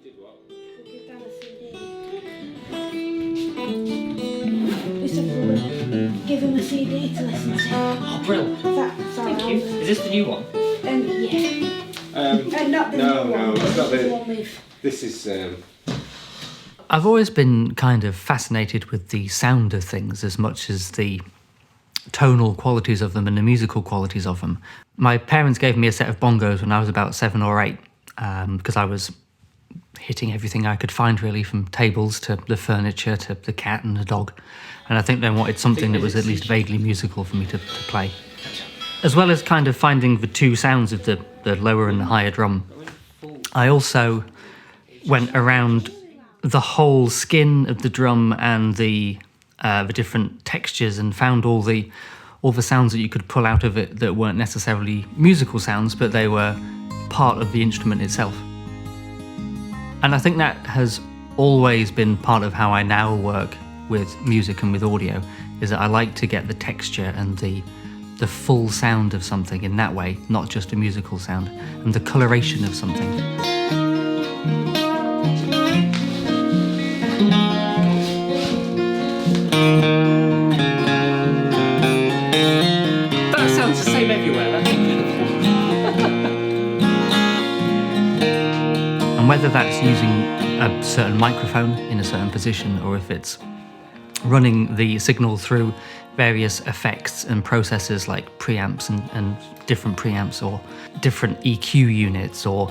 We'll give Dan a CD. We said we'll give him a CD to listen to. Oh, brilliant. Thank you. Is this the new one? Yeah. Not the new one. It's not the one we've... This is... I've always been kind of fascinated with the sound of things as much as the tonal qualities of them and the musical qualities of them. My parents gave me a set of bongos when I was about 7 or 8 because I was hitting everything I could find, really, from tables to the furniture to the cat and the dog. And I think they wanted something that was at least vaguely musical for me to play. As well as kind of finding the two sounds of the lower and the higher drum, I also went around the whole skin of the drum and the different textures and found all the sounds that you could pull out of it that weren't necessarily musical sounds, but they were part of the instrument itself. And I think that has always been part of how I now work with music and with audio, is that I like to get the texture and the full sound of something in that way, not just a musical sound, and the coloration of something. That sounds the same everywhere, that's And whether that's using a certain microphone in a certain position, or if it's running the signal through various effects and processes like preamps and different preamps, or different EQ units, or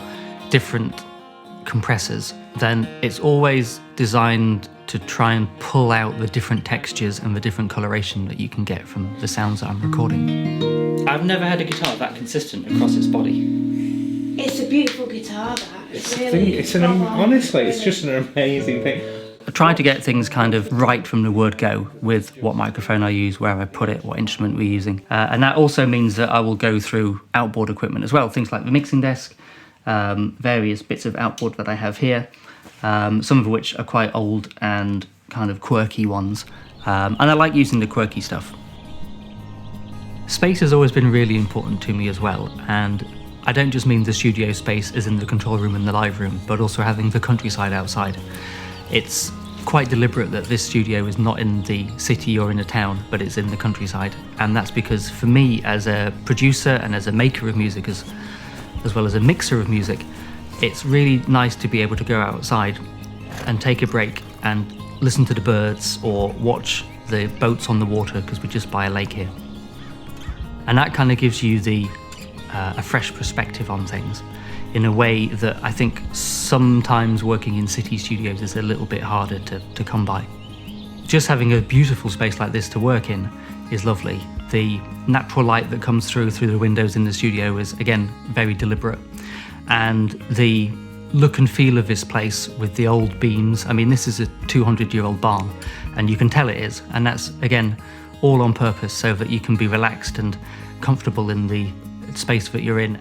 different compressors, then it's always designed to try and pull out the different textures and the different coloration that you can get from the sounds that I'm recording. I've never had a guitar that consistent across its body. It's a beautiful guitar, that. Honestly, it's just an amazing thing. I try to get things kind of right from the word go with what microphone I use, where I put it, what instrument we're using. And that also means that I will go through outboard equipment as well, things like the mixing desk, various bits of outboard that I have here, some of which are quite old and kind of quirky ones. And I like using the quirky stuff. Space has always been really important to me as well, and I don't just mean the studio space as in the control room and the live room, but also having the countryside outside. It's quite deliberate that this studio is not in the city or in a town, but it's in the countryside. And that's because for me, as a producer and as a maker of music, as well as a mixer of music, it's really nice to be able to go outside and take a break and listen to the birds or watch the boats on the water, because we're just by a lake here. And that kind of gives you a fresh perspective on things in a way that I think sometimes working in city studios is a little bit harder to come by. Just having a beautiful space like this to work in is lovely. The natural light that comes through the windows in the studio is, again, very deliberate. And the look and feel of this place with the old beams, I mean, this is a 200-year-old barn, and you can tell it is, and that's, again, all on purpose so that you can be relaxed and comfortable in the space that you're in.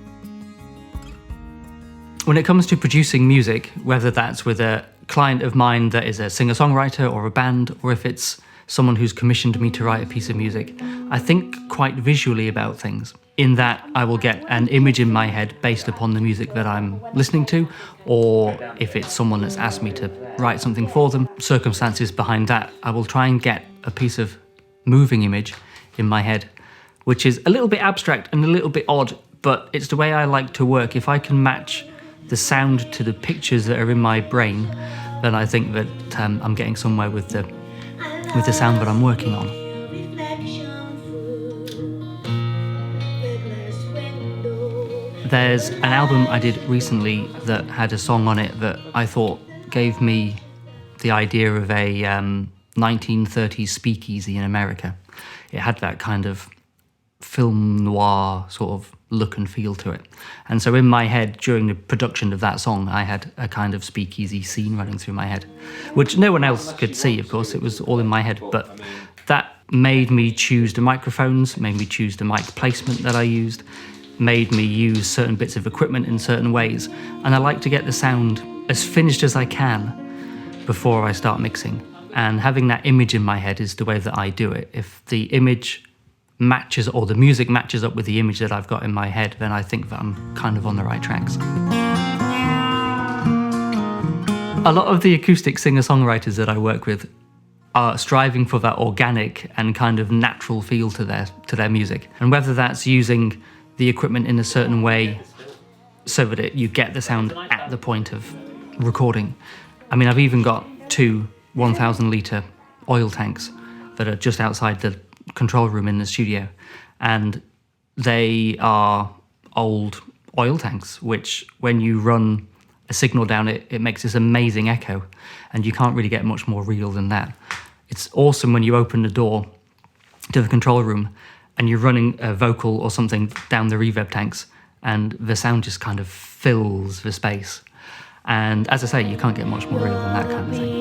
When it comes to producing music, whether that's with a client of mine that is a singer-songwriter or a band, or if it's someone who's commissioned me to write a piece of music, I think quite visually about things, in that I will get an image in my head based upon the music that I'm listening to, or if it's someone that's asked me to write something for them, circumstances behind that, I will try and get a piece of moving image in my head, which is a little bit abstract and a little bit odd, but it's the way I like to work. If I can match the sound to the pictures that are in my brain, then I think that I'm getting somewhere with the sound that I'm working on. There's an album I did recently that had a song on it that I thought gave me the idea of a 1930s speakeasy in America. It had that kind of film noir sort of look and feel to it. And so in my head, during the production of that song, I had a kind of speakeasy scene running through my head, which no one else could see, of course. It was all in my head, but that made me choose the microphones, made me choose the mic placement that I used, made me use certain bits of equipment in certain ways. And I like to get the sound as finished as I can before I start mixing. And having that image in my head is the way that I do it. If the image matches, or the music matches up with the image that I've got in my head, then I think that I'm kind of on the right tracks. A lot of the acoustic singer-songwriters that I work with are striving for that organic and kind of natural feel to their music. And whether that's using the equipment in a certain way so that you get the sound at the point of recording. I mean, I've even got 2 1,000-litre oil tanks that are just outside the control room in the studio. And they are old oil tanks, which when you run a signal down it, it makes this amazing echo. And you can't really get much more real than that. It's awesome when you open the door to the control room and you're running a vocal or something down the reverb tanks and the sound just kind of fills the space. And as I say, you can't get much more real than that kind of thing.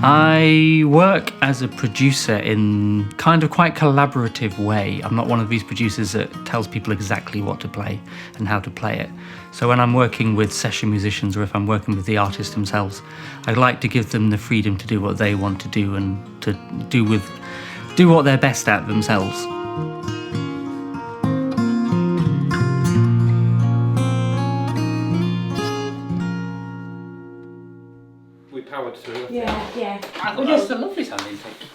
I work as a producer in kind of quite collaborative way. I'm not one of these producers that tells people exactly what to play and how to play it. So when I'm working with session musicians or if I'm working with the artists themselves, I like to give them the freedom to do what they want to do and to do what they're best at themselves. Powered through. Yeah. I thought that was a lovely sounding take.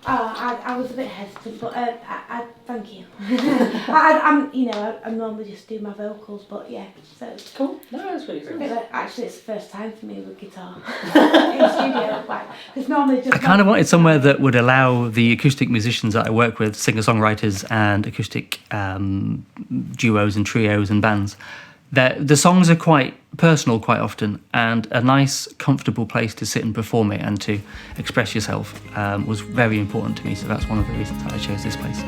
I was a bit hesitant, but I thank you. I normally just do my vocals, but yeah, so Cool. No, that's really good. Actually, it's the first time for me with guitar in studio, because normally just. I kind of wanted somewhere that would allow the acoustic musicians that I work with, singer-songwriters and acoustic duos and trios and bands. The songs are quite personal quite often, and a nice, comfortable place to sit and perform it and to express yourself was very important to me, so that's one of the reasons that I chose this place.